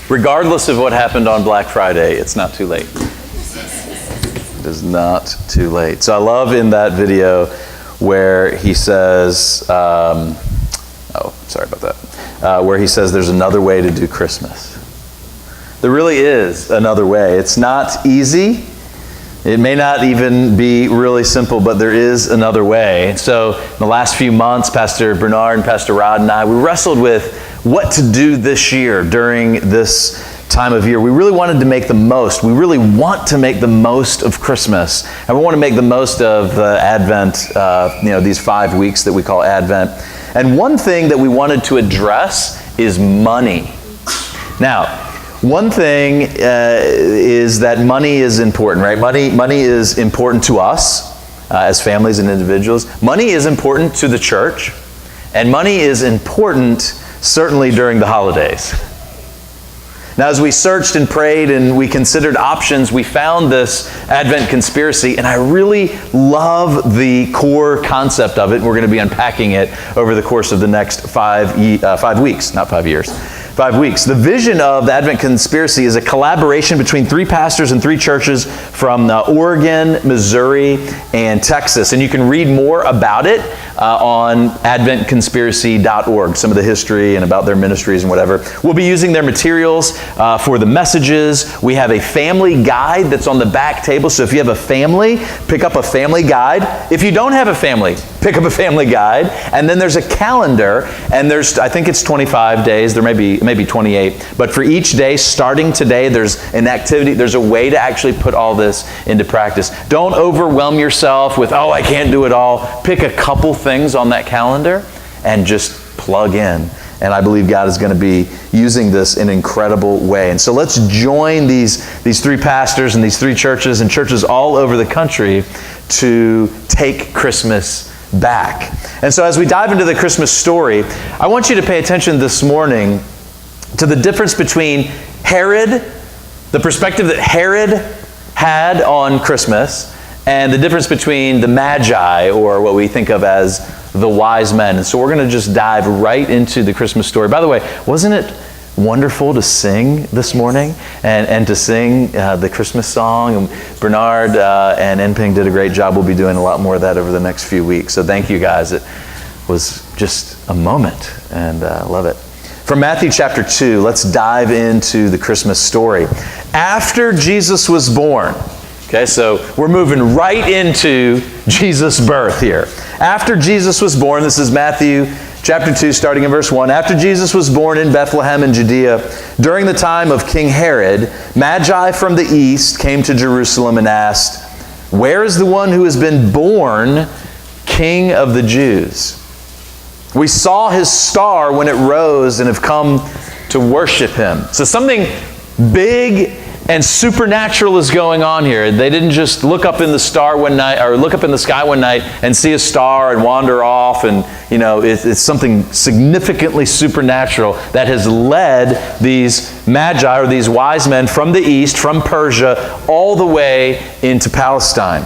Regardless of what happened on Black Friday, it's not too late. It is not too late. So I love in that video where he says, sorry about that, where he says there's another way to do Christmas. There really is another way. It's not easy. It may not even be really simple, but there is another way. So in the last few months, Pastor Bernard and Pastor Rod and I, we wrestled with what to do this year during this time of year. We really wanted to make the most. We really want to make the most of Christmas. And we want to make the most of the Advent, these 5 weeks that we call Advent. And one thing that we wanted to address is money. Now, one thing is that money is important, right? Money is important to us as families and individuals. Money is important to the church. And money is important certainly during the holidays. Now, as we searched and prayed and we considered options, we found this Advent conspiracy, and I really love the core concept of it. We're going to be unpacking it over the course of the next 5 weeks, not 5 years. 5 weeks. The vision of the Advent conspiracy is a collaboration between 3 pastors and 3 churches from Oregon, Missouri, and Texas. And you can read more about it on adventconspiracy.org, some of the history and about their ministries and whatever. We'll be using their materials for the messages. We have a family guide that's on the back table. So if you have a family, pick up a family guide. If you don't have a family, pick up a family guide. And then there's a calendar, and I think it's 25 days. There may be 28. But for each day, starting today, there's an activity, there's a way to actually put all this into practice. Don't overwhelm yourself with, I can't do it all. Pick a couple things on that calendar and just plug in. And I believe God is going to be using this in an incredible way. And so let's join these 3 pastors and these 3 churches and churches all over the country to take Christmas back. And so as we dive into the Christmas story, I want you to pay attention this morning to the difference between Herod, the perspective that Herod had on Christmas, and the difference between the Magi, or what we think of as the wise men. And so we're going to just dive right into the Christmas story. By the way, wasn't it wonderful to sing this morning and to sing the Christmas song? And Bernard and Enping did a great job. We'll be doing a lot more of that over the next few weeks. So thank you guys. It was just a moment, and I love it. From Matthew chapter 2, let's dive into the Christmas story. After Jesus was born, okay, so we're moving right into Jesus' birth here. After Jesus was born, this is Matthew chapter 2, starting in verse 1. After Jesus was born in Bethlehem in Judea, during the time of King Herod, Magi from the east came to Jerusalem and asked, "Where is the one who has been born King of the Jews? We saw his star when it rose and have come to worship him." So something big and supernatural is going on here. They didn't just look up in the sky one night and see a star and wander off, and it's something significantly supernatural that has led these Magi, or these wise men from the east, from Persia, all the way into Palestine.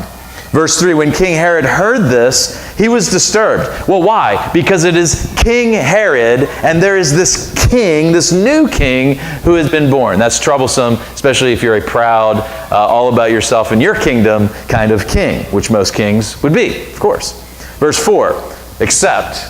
Verse 3, when King Herod heard this, he was disturbed. Well, why? Because it is King Herod, and there is this king, this new king, who has been born. That's troublesome, especially if you're a proud, all about yourself and your kingdom kind of king, which most kings would be, of course. Verse 4, except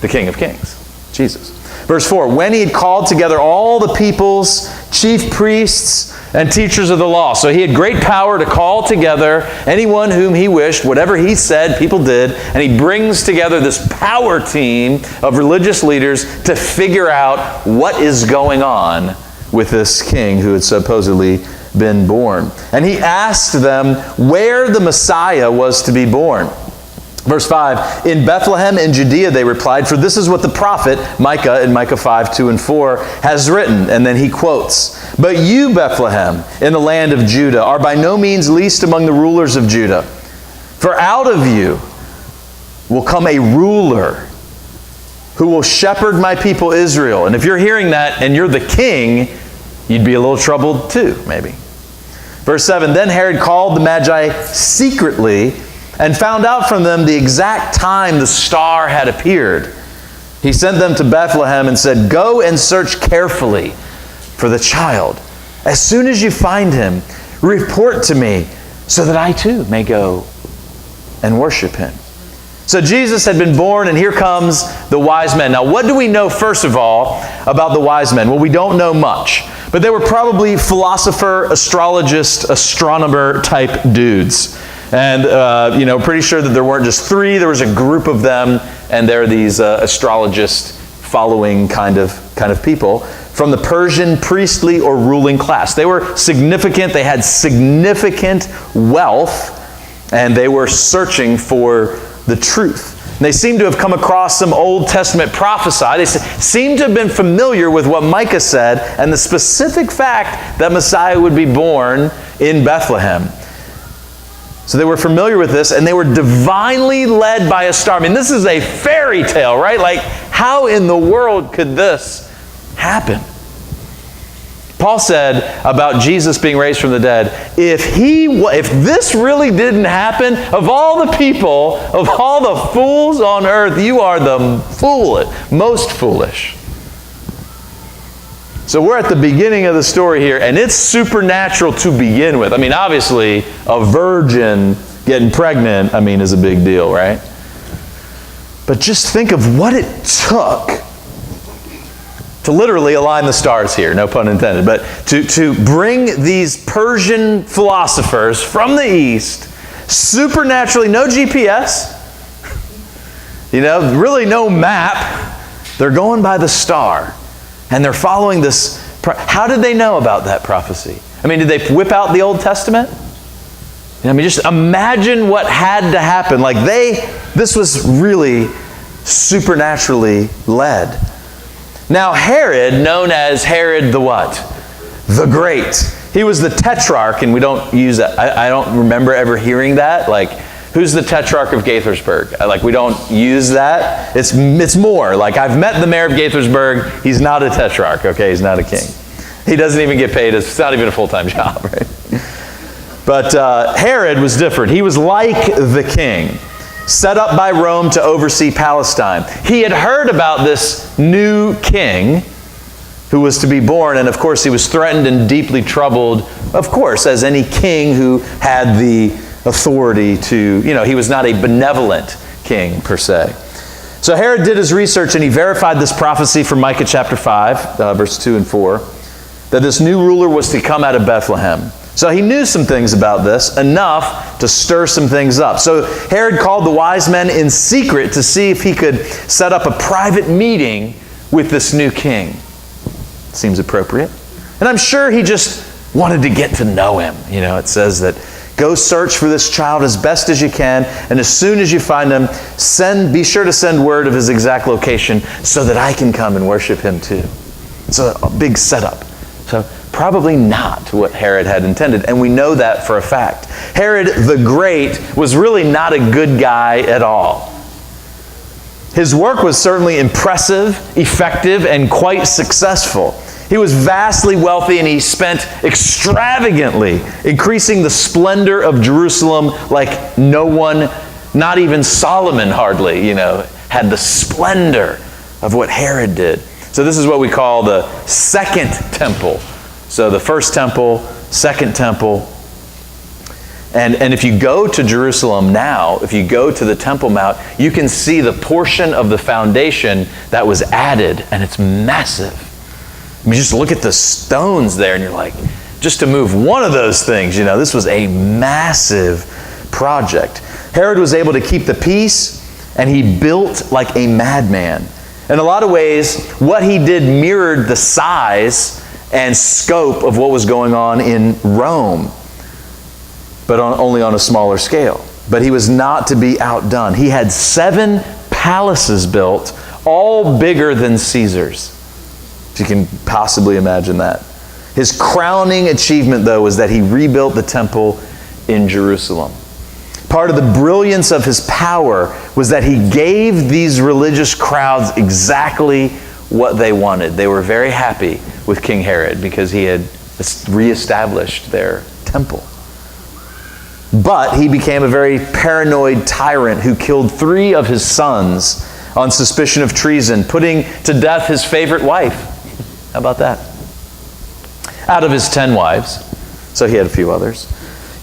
the King of Kings, Jesus. Verse 4, when he had called together all the people's chief priests and teachers of the law. So he had great power to call together anyone whom he wished. Whatever he said, people did. And he brings together this power team of religious leaders to figure out what is going on with this king who had supposedly been born. And he asked them where the Messiah was to be born. Verse 5, in Bethlehem in Judea, they replied, for this is what the prophet Micah in Micah 5, 2 and 4 has written. And then he quotes, but you, Bethlehem, in the land of Judah, are by no means least among the rulers of Judah. For out of you will come a ruler who will shepherd my people Israel. And if you're hearing that and you're the king, you'd be a little troubled too, maybe. Verse 7, then Herod called the Magi secretly and found out from them the exact time the star had appeared. He sent them to Bethlehem and said, go and search carefully for the child. As soon as you find him, report to me so that I too may go and worship him." So Jesus had been born, and here comes the wise men. Now, what do we know, first of all, about the wise men? Well, we don't know much. But they were probably philosopher, astrologist, astronomer type dudes. And, pretty sure that there weren't just three. There was a group of them, and they're these astrologist following kind of people from the Persian priestly or ruling class. They were significant. They had significant wealth, and they were searching for the truth. And they seem to have come across some Old Testament prophecy. They seem to have been familiar with what Micah said and the specific fact that Messiah would be born in Bethlehem. So they were familiar with this, and they were divinely led by a star. I mean, this is a fairy tale, right? Like, how in the world could this happen? Paul said about Jesus being raised from the dead, if this really didn't happen, of all the people, of all the fools on earth, you are the most foolish. So we're at the beginning of the story here, and it's supernatural to begin with. I mean, obviously, a virgin getting pregnant, is a big deal, right? But just think of what it took to literally align the stars here, no pun intended, but to bring these Persian philosophers from the East, supernaturally, no GPS, really no map. They're going by the star, and they're following this. How did they know about that prophecy? Did they whip out the Old Testament? Just imagine what had to happen. This was really supernaturally led. Now Herod, known as Herod the what? The Great. He was the tetrarch, and we don't use that. I don't remember ever hearing that. Who's the tetrarch of Gaithersburg? We don't use that. It's more. I've met the mayor of Gaithersburg. He's not a tetrarch, okay? He's not a king. He doesn't even get paid. It's not even a full-time job, right? But Herod was different. He was like the king, set up by Rome to oversee Palestine. He had heard about this new king who was to be born, and of course he was threatened and deeply troubled, of course, as any king who had the authority to, he was not a benevolent king per se. So Herod did his research, and he verified this prophecy from Micah chapter 5, verse 2 and 4, that this new ruler was to come out of Bethlehem. So he knew some things about this, enough to stir some things up. So Herod called the wise men in secret to see if he could set up a private meeting with this new king. Seems appropriate. And I'm sure he just wanted to get to know him. It says that, go search for this child as best as you can, and as soon as you find him, be sure to send word of his exact location so that I can come and worship him too. It's a big setup. So probably not what Herod had intended, and we know that for a fact. Herod the Great was really not a good guy at all. His work was certainly impressive, effective, and quite successful. He was vastly wealthy, and he spent extravagantly increasing the splendor of Jerusalem like no one, not even Solomon hardly, had the splendor of what Herod did. So this is what we call the Second Temple. So the First Temple, Second Temple. And if you go to Jerusalem now, if you go to the Temple Mount, you can see the portion of the foundation that was added, and it's massive. Just look at the stones there, and you're like, just to move one of those things, this was a massive project. Herod was able to keep the peace, and he built like a madman. In a lot of ways, what he did mirrored the size and scope of what was going on in Rome, but only on a smaller scale. But he was not to be outdone. He had 7 palaces built, all bigger than Caesar's. If you can possibly imagine that. His crowning achievement, though, was that he rebuilt the temple in Jerusalem. Part of the brilliance of his power was that he gave these religious crowds exactly what they wanted. They were very happy with King Herod because he had reestablished their temple. But he became a very paranoid tyrant who killed 3 of his sons on suspicion of treason, putting to death his favorite wife. How about that? out of his 10 wives. So he had a few others.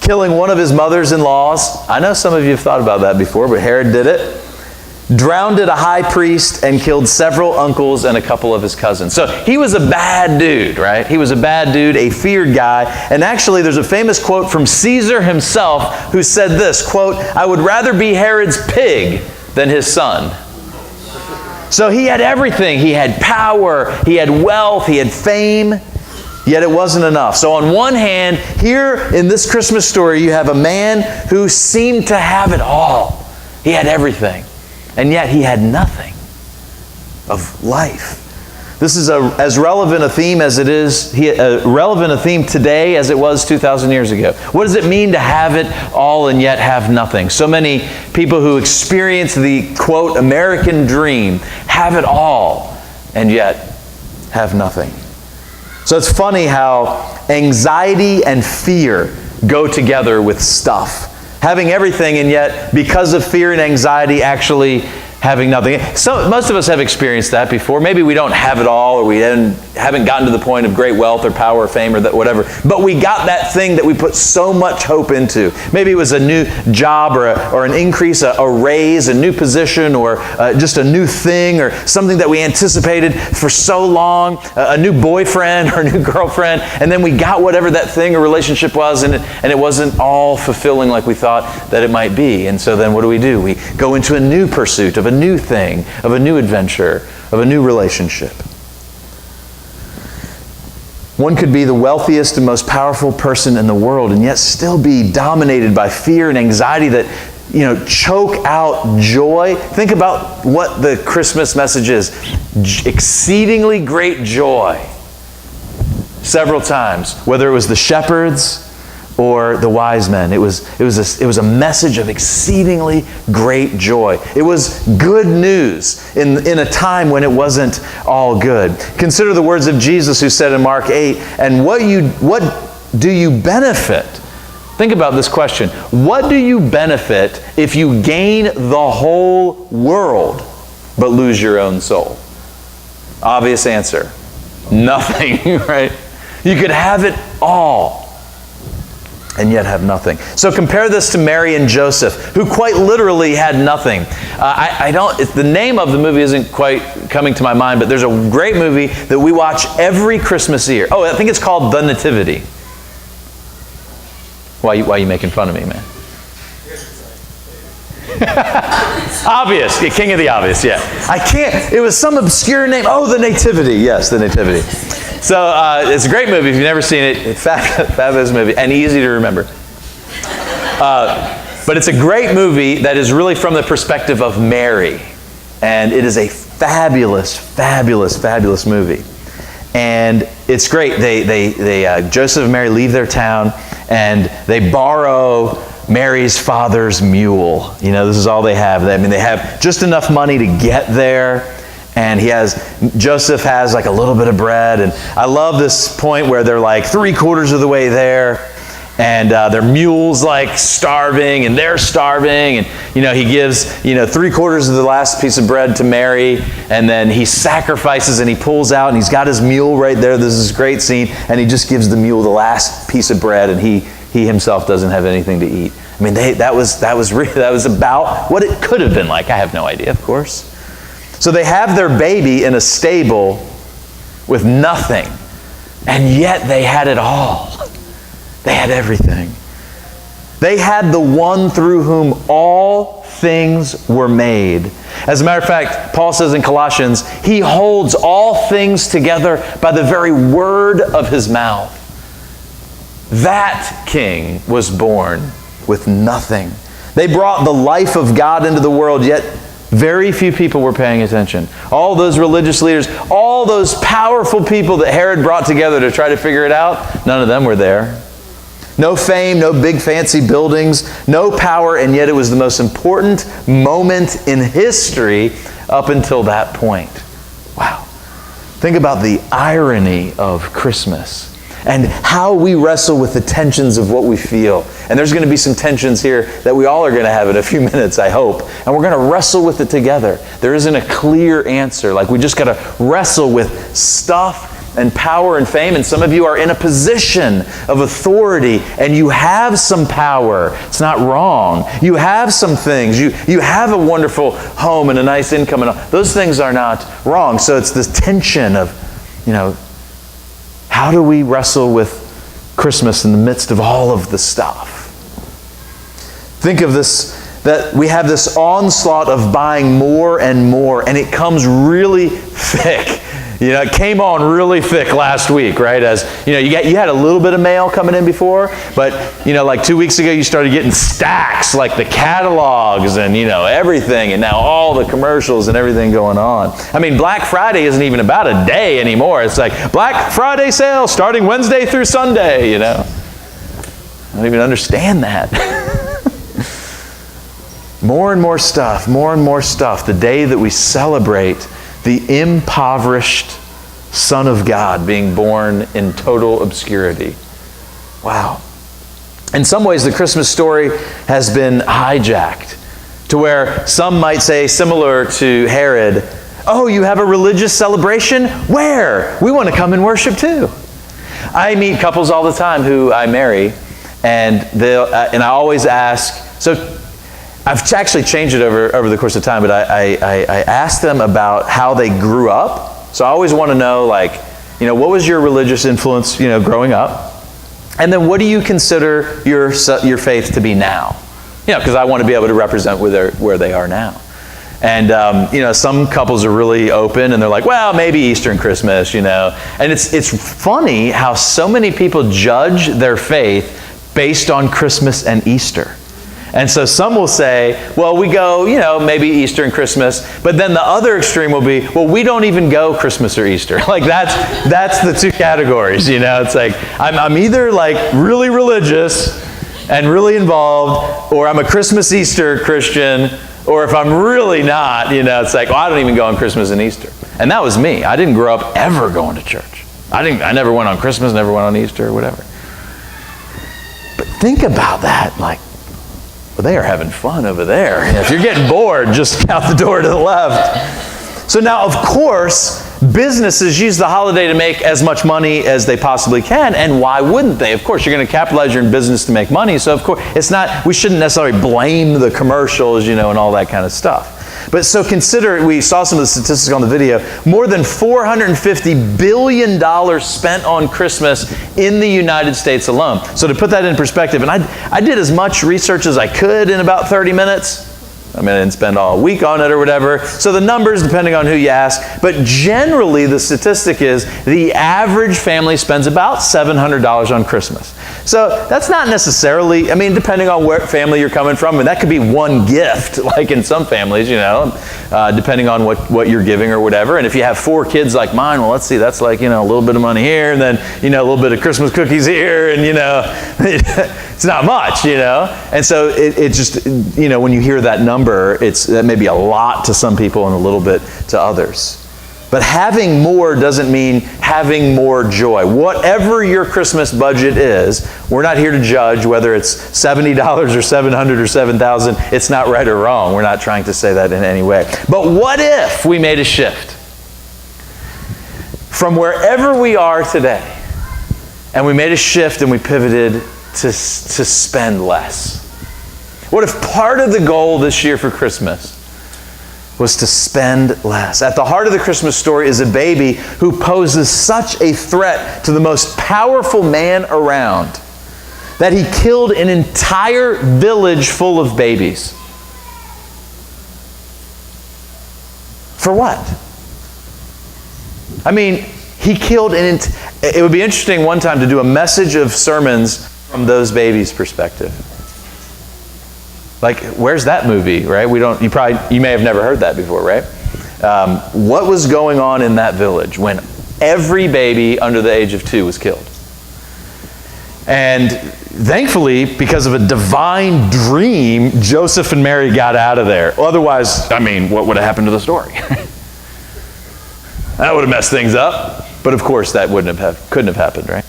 Killing one of his mothers-in-laws. I know some of you have thought about that before, but Herod did it. Drowned a high priest and killed several uncles and a couple of his cousins. So he was a bad dude, right? He was a bad dude, a feared guy. And actually, there's a famous quote from Caesar himself who said this, quote, "I would rather be Herod's pig than his son." So he had everything. He had power, he had wealth, he had fame, yet it wasn't enough. So on one hand, here in this Christmas story, you have a man who seemed to have it all. He had everything. And yet he had nothing of life. This is as relevant a theme as it is, relevant a theme today as it was 2,000 years ago. What does it mean to have it all and yet have nothing? So many people who experience the, quote, American dream have it all and yet have nothing. So it's funny how anxiety and fear go together with stuff. Having everything and yet, because of fear and anxiety, actually having nothing. So most of us have experienced that before. Maybe we don't have it all, or we haven't gotten to the point of great wealth or power or fame or whatever. But we got that thing that we put so much hope into. Maybe it was a new job or an increase, a raise, a new position, or just a new thing, or something that we anticipated for so long, a new boyfriend or a new girlfriend, and then we got whatever that thing or relationship was, and it wasn't all fulfilling like we thought that it might be. And so then what do? We go into a new pursuit of a new thing, of a new adventure, of a new relationship. One could be the wealthiest and most powerful person in the world and yet still be dominated by fear and anxiety that, choke out joy. Think about what the Christmas message is. Exceedingly great joy. Several times. Whether it was the shepherds or the wise men. It was a message of exceedingly great joy. It was good news in a time when it wasn't all good. Consider the words of Jesus who said in Mark 8, "And what do you benefit?" Think about this question. What do you benefit if you gain the whole world but lose your own soul? Obvious answer. Nothing, right? You could have it all and yet have nothing. So compare this to Mary and Joseph, who quite literally had nothing. The name of the movie isn't quite coming to my mind, but there's a great movie that we watch every Christmas year. Oh, I think it's called The Nativity. Why are you making fun of me, man? Obvious, King of the Obvious, yeah. I can't, it was some obscure name. Oh, The Nativity, yes, The Nativity. So it's a great movie if you've never seen it. It's a fabulous movie and easy to remember. But it's a great movie that is really from the perspective of Mary. And it is a fabulous, fabulous, fabulous movie. And it's great. Joseph and Mary leave their town and they borrow Mary's father's mule. This is all they have. They have just enough money to get there. And Joseph has like a little bit of bread. And I love this point where they're like 3/4 of the way there. And their mule's like starving and they're starving. And, he gives, 3/4 of the last piece of bread to Mary. And then he sacrifices and he pulls out and he's got his mule right there. This is a great scene. And he just gives the mule the last piece of bread and he himself doesn't have anything to eat. That was about what it could have been like. I have no idea, of course. So they have their baby in a stable with nothing, and yet they had it all. They had everything. They had the one through whom all things were made. As a matter of fact, Paul says in Colossians, he holds all things together by the very word of his mouth. That king was born with nothing. They brought the life of God into the world, yet very few people were paying attention. All those religious leaders, all those powerful people that Herod brought together to try to figure it out, none of them were there. No fame, no big fancy buildings, no power, and yet it was the most important moment in history up until that point. Wow. Think about the irony of Christmas and how we wrestle with the tensions of what we feel. And there's going to be some tensions here that we all are going to have in a few minutes, I hope. And we're going to wrestle with it together. There isn't a clear answer. Like we just got to wrestle with stuff and power and fame, and some of you are in a position of authority, and you have some power. It's not wrong. You have some things. You have a wonderful home and a nice income, and all. Those things are not wrong. So it's this tension of, how do we wrestle with Christmas in the midst of all of the stuff? Think of this, that we have this onslaught of buying more and more, and it comes really thick. It came on really thick last week, right? As you had a little bit of mail coming in before, but like 2 weeks ago, you started getting stacks, like the catalogs and everything, and now all the commercials and everything going on. I mean, Black Friday isn't even about a day anymore. It's like Black Friday sale starting Wednesday through Sunday. I don't even understand that. More and more stuff, more and more stuff. The day that we celebrate the impoverished Son of God being born in total obscurity. Wow. In some ways, the Christmas story has been hijacked to where some might say, similar to Herod, oh, you have a religious celebration? Where? We want to come and worship too. I meet couples all the time who I marry, and I always ask, so I've actually changed it over the course of time, but I asked them about how they grew up. So I always want to know, what was your religious influence, growing up? And then what do you consider your faith to be now? Because I want to be able to represent where they are now. And, some couples are really open and they're like, well, maybe Easter and Christmas, And it's funny how so many people judge their faith based on Christmas and Easter. And so some will say, well, we go, maybe Easter and Christmas. But then the other extreme will be, well, we don't even go Christmas or Easter. That's the two categories, It's like, I'm either really religious and really involved, or I'm a Christmas Easter Christian, or if I'm really not, it's like, well, I don't even go on Christmas and Easter. And that was me. I didn't grow up ever going to church. I never went on Christmas, never went on Easter, or whatever. But think about that, well, they are having fun over there. If you're getting bored, just out the door to the left. So now, of course, businesses use the holiday to make as much money as they possibly can, and why wouldn't they? Of course, you're going to capitalize your business to make money, so of course, we shouldn't necessarily blame the commercials, and all that kind of stuff. But so consider, we saw some of the statistics on the video, more than $450 billion spent on Christmas in the United States alone. So to put that in perspective, and I did as much research as I could in about 30 minutes. I didn't spend all week on it or whatever. So the numbers, depending on who you ask, but generally the statistic is the average family spends about $700 on Christmas. So that's not necessarily, depending on where family you're coming from, and that could be one gift, like in some families, depending on what you're giving or whatever. And if you have 4 kids like mine, well, let's see, that's a little bit of money here, and then, a little bit of Christmas cookies here, and, it's not much, And so it just, when you hear that number, that may be a lot to some people and a little bit to others. But having more doesn't mean having more joy. Whatever your Christmas budget is, we're not here to judge whether it's $70 or $700 or $7,000. It's not right or wrong. We're not trying to say that in any way. But what if we made a shift from wherever we are today, and we made a shift and we pivoted to spend less? What if part of the goal this year for Christmas was to spend less? At the heart of the Christmas story is a baby who poses such a threat to the most powerful man around that he killed an entire village full of babies. For what? He killed it would be interesting one time to do a message of sermons from those babies' perspective. Where's that movie, right? You may have never heard that before, right? What was going on in that village when every baby under the age of 2 was killed? And thankfully, because of a divine dream, Joseph and Mary got out of there. Otherwise, what would have happened to the story? That would have messed things up. But of course, that couldn't have happened, right?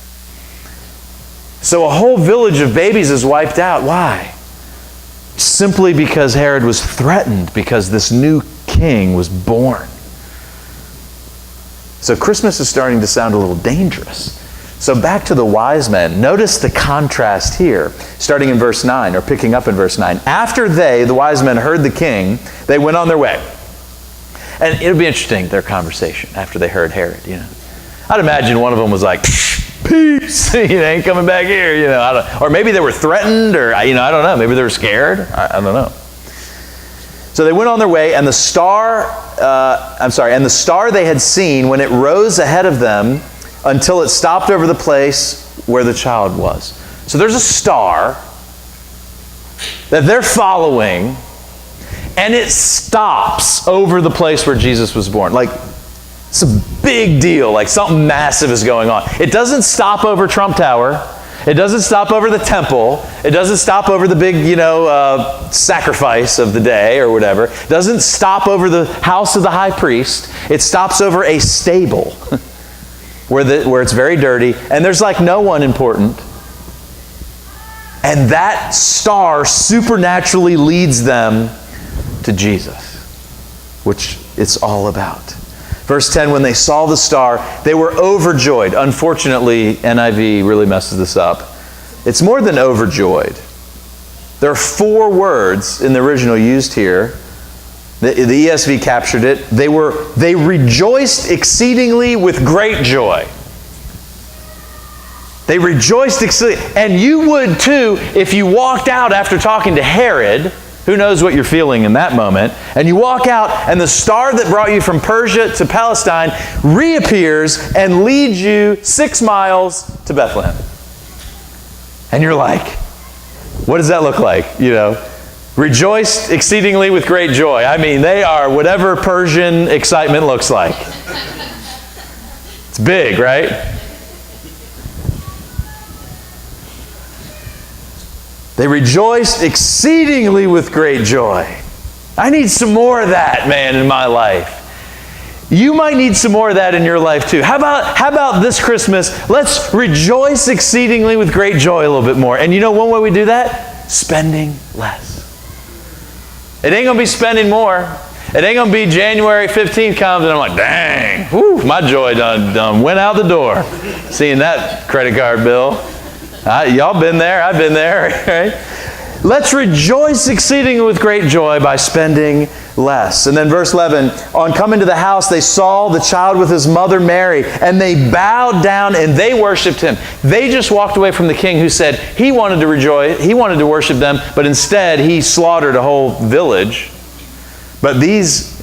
So a whole village of babies is wiped out. Why? Simply because Herod was threatened because this new king was born. So Christmas is starting to sound a little dangerous. So back to the wise men. Notice the contrast here, starting in verse 9, or picking up in verse 9. After they, the wise men, heard the king, they went on their way. And it'll be interesting, their conversation, after they heard Herod, I'd imagine one of them was like, peace, ain't coming back here, or maybe they were threatened, or, I don't know, maybe they were scared, I don't know. So they went on their way, and the star they had seen, when it rose ahead of them until it stopped over the place where the child was. So there's a star that they're following, and it stops over the place where Jesus was born. Like, it's a big deal, like something massive is going on. It doesn't stop over Trump Tower. It doesn't stop over the temple. It doesn't stop over the big, sacrifice of the day or whatever. It doesn't stop over the house of the high priest. It stops over a stable where it's very dirty and there's like no one important. And that star supernaturally leads them to Jesus, which it's all about. Verse 10, when they saw the star, they were overjoyed. Unfortunately, NIV really messes this up. It's more than overjoyed. There are 4 words in the original used here. The ESV captured it. They rejoiced exceedingly with great joy. They rejoiced exceedingly. And you would too if you walked out after talking to Herod. Who knows what you're feeling in that moment? And you walk out, and the star that brought you from Persia to Palestine reappears and leads you 6 miles to Bethlehem. And you're like, what does that look like? Rejoiced exceedingly with great joy. I mean, they are whatever Persian excitement looks like. It's big, right? They rejoiced exceedingly with great joy. I need some more of that, man, in my life. You might need some more of that in your life too. How about this Christmas? Let's rejoice exceedingly with great joy a little bit more. And one way we do that? Spending less. It ain't going to be spending more. It ain't going to be January 15th comes and I'm like, dang, whew, my joy done went out the door. Seeing that credit card bill. Y'all been there, I've been there, right? Let's rejoice exceedingly with great joy by spending less. And then verse 11, on coming to the house, they saw the child with his mother Mary, and they bowed down and they worshiped him. They just walked away from the king who said he wanted to rejoice, he wanted to worship them, but instead he slaughtered a whole village. But these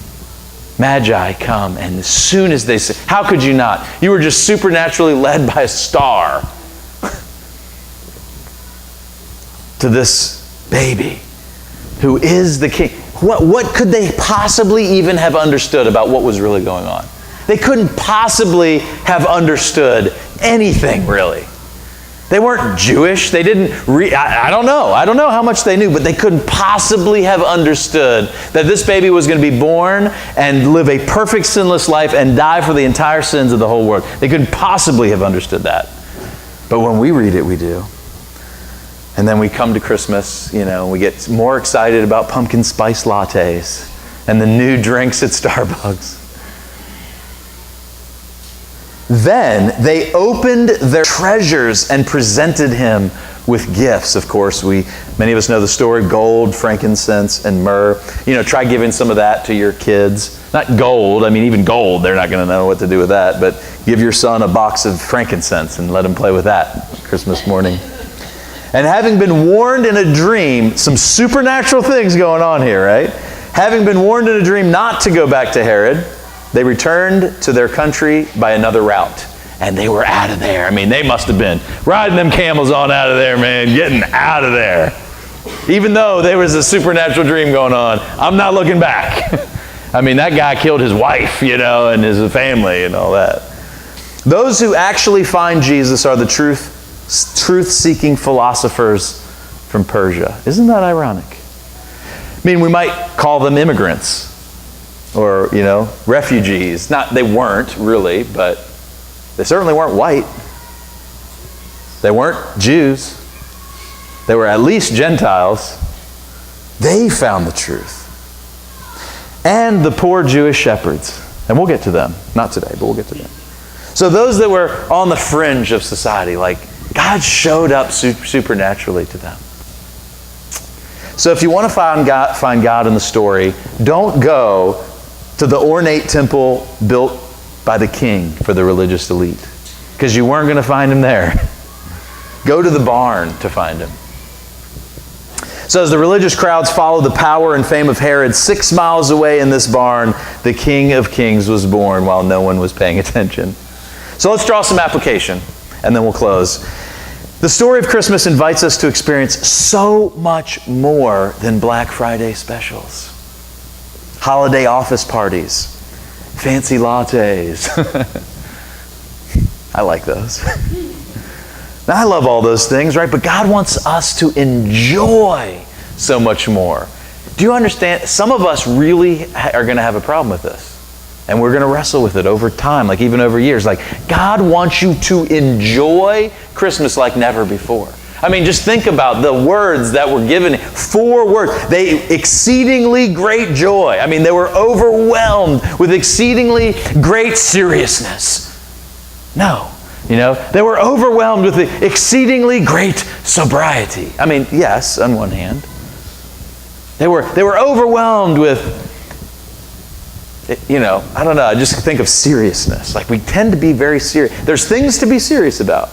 Magi come, and as soon as they say, how could you not? You were just supernaturally led by a star to this baby who is the king. What could they possibly even have understood about what was really going on? They couldn't possibly have understood anything, really. They weren't Jewish. They didn't I don't know. I don't know how much they knew, but they couldn't possibly have understood that this baby was going to be born and live a perfect sinless life and die for the entire sins of the whole world. They couldn't possibly have understood that. But when we read it, we do. And then we come to Christmas, we get more excited about pumpkin spice lattes and the new drinks at Starbucks. Then they opened their treasures and presented him with gifts. Of course, many of us know the story, gold, frankincense, and myrrh. Try giving some of that to your kids. Not gold, even gold, they're not going to know what to do with that, but give your son a box of frankincense and let him play with that Christmas morning. And having been warned in a dream, some supernatural things going on here, right? Having been warned in a dream not to go back to Herod, they returned to their country by another route. And they were out of there. They must have been riding them camels on out of there, man, getting out of there. Even though there was a supernatural dream going on, I'm not looking back. That guy killed his wife, and his family and all that. Those who actually find Jesus are the truth-seeking philosophers from Persia. Isn't that ironic? We might call them immigrants or, refugees. They weren't really, but they certainly weren't white. They weren't Jews. They were at least Gentiles. They found the truth. And the poor Jewish shepherds. And we'll get to them. Not today, but we'll get to them. So those that were on the fringe of society, like God showed up supernaturally to them. So if you want to find God in the story, don't go to the ornate temple built by the king for the religious elite, because you weren't going to find him there. Go to the barn to find him. So as the religious crowds followed the power and fame of Herod, 6 miles away in this barn, the King of Kings was born while no one was paying attention. So let's draw some application, and then we'll close. The story of Christmas invites us to experience so much more than Black Friday specials. Holiday office parties, fancy lattes. I like those. Now, I love all those things, right? But God wants us to enjoy so much more. Do you understand? Some of us really are going to have a problem with this. And we're going to wrestle with it over time, like even over years. Like, God wants you to enjoy Christmas like never before. I mean, just think about the words that were given. 4 words. They exceedingly great joy. I mean, they were overwhelmed with exceedingly great seriousness. No. They were overwhelmed with the exceedingly great sobriety. I mean, yes, on one hand. They were overwhelmed with, I don't know, I just think of seriousness. Like, we tend to be very serious. There's things to be serious about.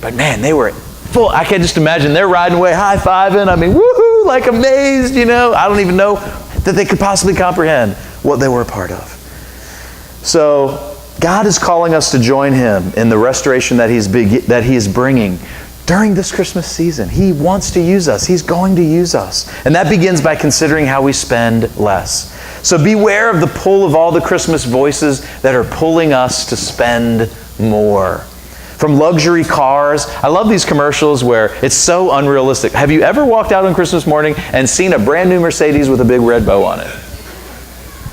But man, they were full. I can just imagine they're riding away, high-fiving. I mean, woohoo, like amazed, I don't even know that they could possibly comprehend what they were a part of. So, God is calling us to join Him in the restoration that He is bringing during this Christmas season. He wants to use us. He's going to use us. And that begins by considering how we spend less. So beware of the pull of all the Christmas voices that are pulling us to spend more. From luxury cars. I love these commercials where it's so unrealistic. Have you ever walked out on Christmas morning and seen a brand new Mercedes with a big red bow on it?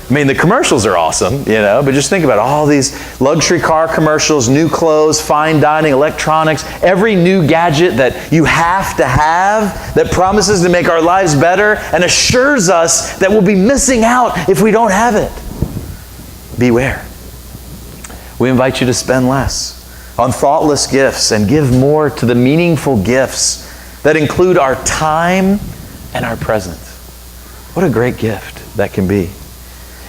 I mean, the commercials are awesome, but just think about all these luxury car commercials, new clothes, fine dining, electronics, every new gadget that you have to have that promises to make our lives better and assures us that we'll be missing out if we don't have it. Beware. We invite you to spend less on thoughtless gifts and give more to the meaningful gifts that include our time and our presence. What a great gift that can be.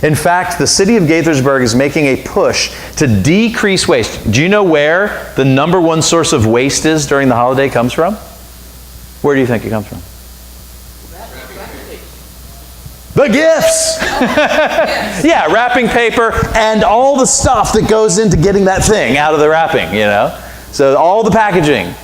In fact, the city of Gaithersburg is making a push to decrease waste. Do you know where the number one source of waste is during the holiday comes from? Where do you think it comes from? The gifts! Yeah, wrapping paper and all the stuff that goes into getting that thing out of the wrapping, So all the packaging.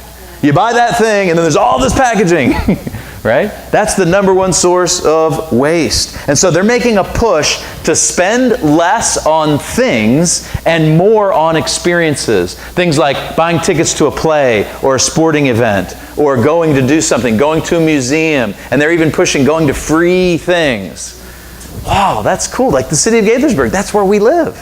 You buy that thing and then there's all this packaging. Right? That's the number one source of waste. And so they're making a push to spend less on things and more on experiences. Things like buying tickets to a play or a sporting event or going to do something, going to a museum. And they're even pushing going to free things. Wow, that's cool. Like the city of Gaithersburg, that's where we live.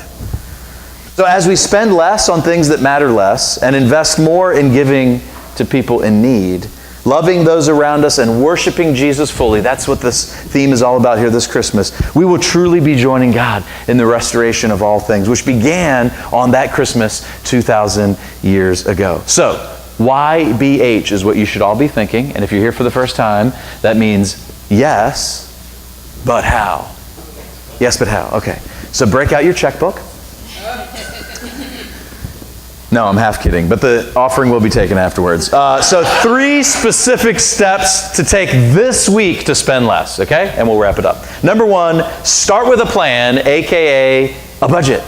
So as we spend less on things that matter less and invest more in giving to people in need, loving those around us and worshiping Jesus fully. That's what this theme is all about here this Christmas. We will truly be joining God in the restoration of all things, which began on that Christmas 2,000 years ago. So, YBH is what you should all be thinking. And if you're here for the first time, that means yes, but how? Yes, but how? Okay. So break out your checkbook. No, I'm half kidding, but the offering will be taken afterwards. So 3 specific steps to take this week to spend less, okay? And we'll wrap it up. Number 1, start with a plan, aka a budget.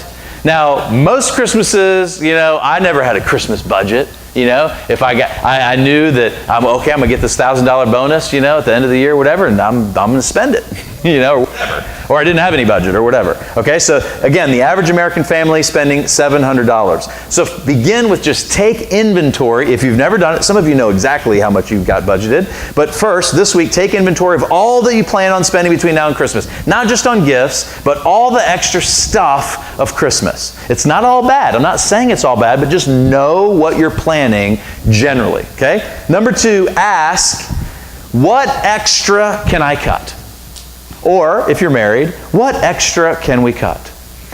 Now, most Christmases, I never had a Christmas budget. If I knew that I'm gonna get this $1,000 bonus, at the end of the year, whatever, and I'm gonna spend it, or whatever. Or I didn't have any budget or whatever. Okay, so again, the average American family spending $700. So begin with just take inventory. If you've never done it, some of you know exactly how much you've got budgeted. But first, this week, take inventory of all that you plan on spending between now and Christmas. Not just on gifts, but all the extra stuff of Christmas. It's not all bad. I'm not saying it's all bad, but just know what you're planning generally. Okay? Number 2, ask, what extra can I cut? Or, if you're married, what extra can we cut?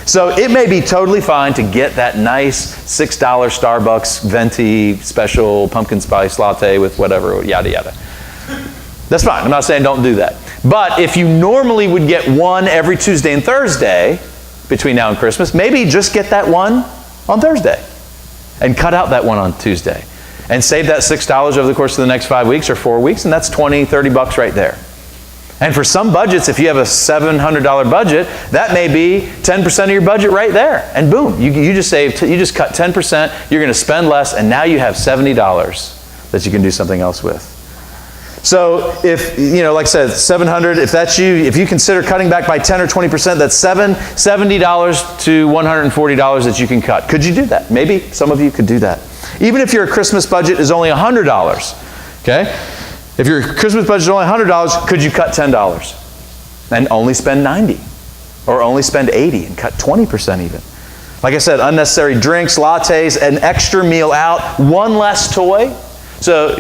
So it may be totally fine to get that nice $6 Starbucks venti special pumpkin spice latte with whatever, yada, yada. That's fine. I'm not saying don't do that. But if you normally would get one every Tuesday and Thursday between now and Christmas, maybe just get that one on Thursday and cut out that one on Tuesday and save that $6 over the course of the next 5 weeks or 4 weeks, and that's $20, $30 right there. And for some budgets, if you have a $700 budget, that may be 10% of your budget right there. And boom, you just cut 10%, you're going to spend less, and now you have $70 that you can do something else with. So if, like I said, 700, if that's you, if you consider cutting back by 10 or 20%, that's $70 to $140 that you can cut. Could you do that? Maybe some of you could do that. Even if your Christmas budget is only $100, okay? If your Christmas budget is only $100, could you cut $10 and only spend $90? Or only spend $80 and cut 20% even? Like I said, unnecessary drinks, lattes, an extra meal out, one less toy. So,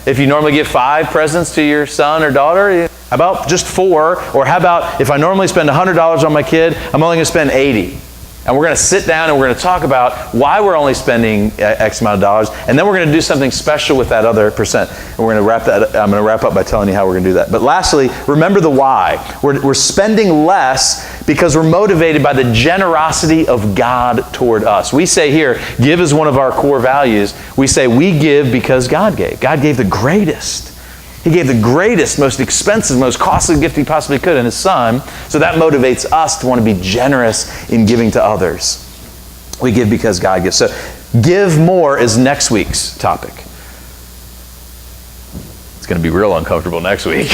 if you normally give 5 presents to your son or daughter, how about just 4? Or how about if I normally spend $100 on my kid, I'm only going to spend $80. And we're going to sit down and we're going to talk about why we're only spending X amount of dollars. And then we're going to do something special with that other percent. And we're going to I'm going to wrap up by telling you how we're going to do that. But lastly, remember the why. We're spending less because we're motivated by the generosity of God toward us. We say here, give is one of our core values. We say we give because God gave. God gave the greatest. He gave the greatest, most expensive, most costly gift he possibly could in his son. So that motivates us to want to be generous in giving to others. We give because God gives. So give more is next week's topic. It's going to be real uncomfortable next week.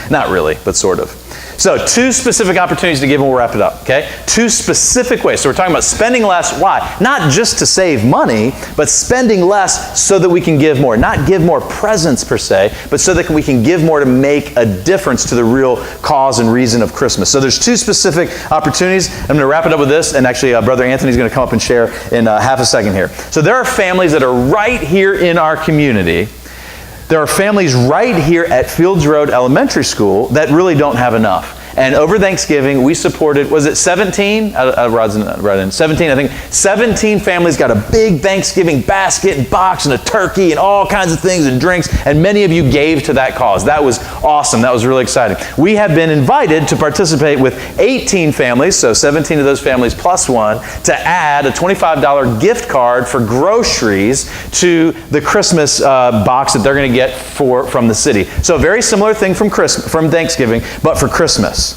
Not really, but sort of. So 2 specific opportunities to give and we'll wrap it up, okay? 2 specific ways. So we're talking about spending less. Why? Not just to save money, but spending less so that we can give more. Not give more presents per se, but so that we can give more to make a difference to the real cause and reason of Christmas. So there's 2 specific opportunities. I'm going to wrap it up with this, and actually Brother Anthony's going to come up and share in half a second here. So there are families that are right here in our community. There are families right here at Fields Road Elementary School that really don't have enough. And over Thanksgiving, we supported, was it 17? Rod's right in 17, I think. 17 families got a big Thanksgiving basket and box and a turkey and all kinds of things and drinks. And many of you gave to that cause. That was awesome. That was really exciting. We have been invited to participate with 18 families, so 17 of those families plus 1, to add a $25 gift card for groceries to the Christmas box that they're going to get from the city. So a very similar thing from Thanksgiving, but for Christmas.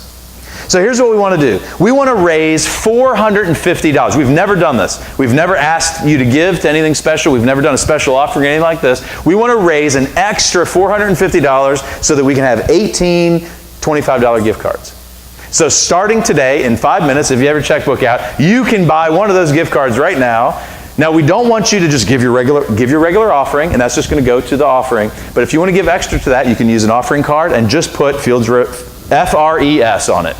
So here's what we want to do. We want to raise $450. We've never done this. We've never asked you to give to anything special. We've never done a special offering or anything like this. We want to raise an extra $450 so that we can have 18 $25 gift cards. So starting today, in 5 minutes, if you have your checkbook out, you can buy one of those gift cards right now. Now, we don't want you to just give your regular offering, and that's just going to go to the offering. But if you want to give extra to that, you can use an offering card and just put Fields Road, F-R-E-S on it.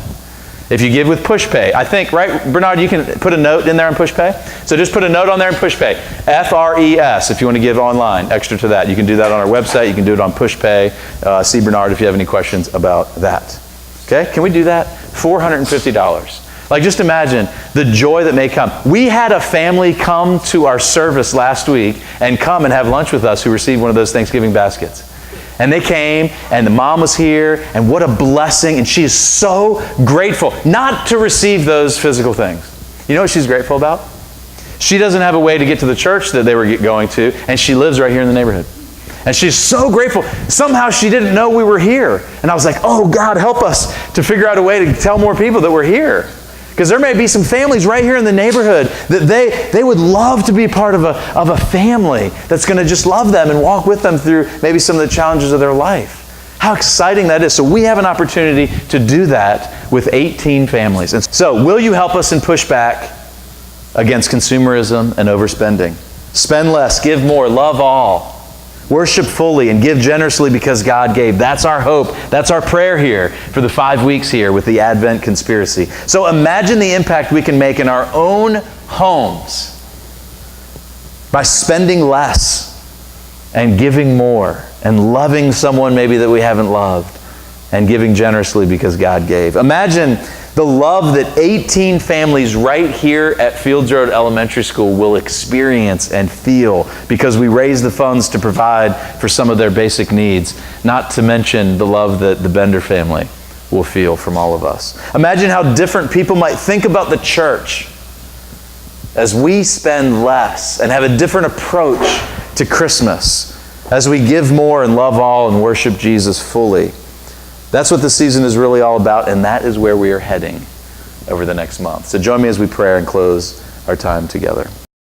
If you give with PushPay, I think, right, Bernard, you can put a note in there on PushPay? So just put a note on there in PushPay. F-R-E-S, if you want to give online, extra to that. You can do that on our website. You can do it on PushPay. See Bernard if you have any questions about that. Okay, can we do that? $450. Like, just imagine the joy that may come. We had a family come to our service last week and come and have lunch with us who received one of those Thanksgiving baskets. And they came, and the mom was here, and what a blessing. And she is so grateful not to receive those physical things. You know what she's grateful about? She doesn't have a way to get to the church that they were going to, and she lives right here in the neighborhood. And she's so grateful. Somehow she didn't know we were here. And I was like, oh, God, help us to figure out a way to tell more people that we're here. Because there may be some families right here in the neighborhood that they would love to be part of a family that's going to just love them and walk with them through maybe some of the challenges of their life. How exciting that is. So we have an opportunity to do that with 18 families. And so will you help us in pushback against consumerism and overspending? Spend less, give more, love all. Worship fully and give generously because God gave. That's our hope. That's our prayer here for the 5 weeks here with the Advent conspiracy. So imagine the impact we can make in our own homes by spending less and giving more and loving someone maybe that we haven't loved and giving generously because God gave. Imagine The love that 18 families right here at Fields Road Elementary School will experience and feel because we raise the funds to provide for some of their basic needs, not to mention the love that the Bender family will feel from all of us. Imagine how different people might think about the church as we spend less and have a different approach to Christmas, as we give more and love all and worship Jesus fully. That's what the season is really all about, and that is where we are heading over the next month. So join me as we pray and close our time together.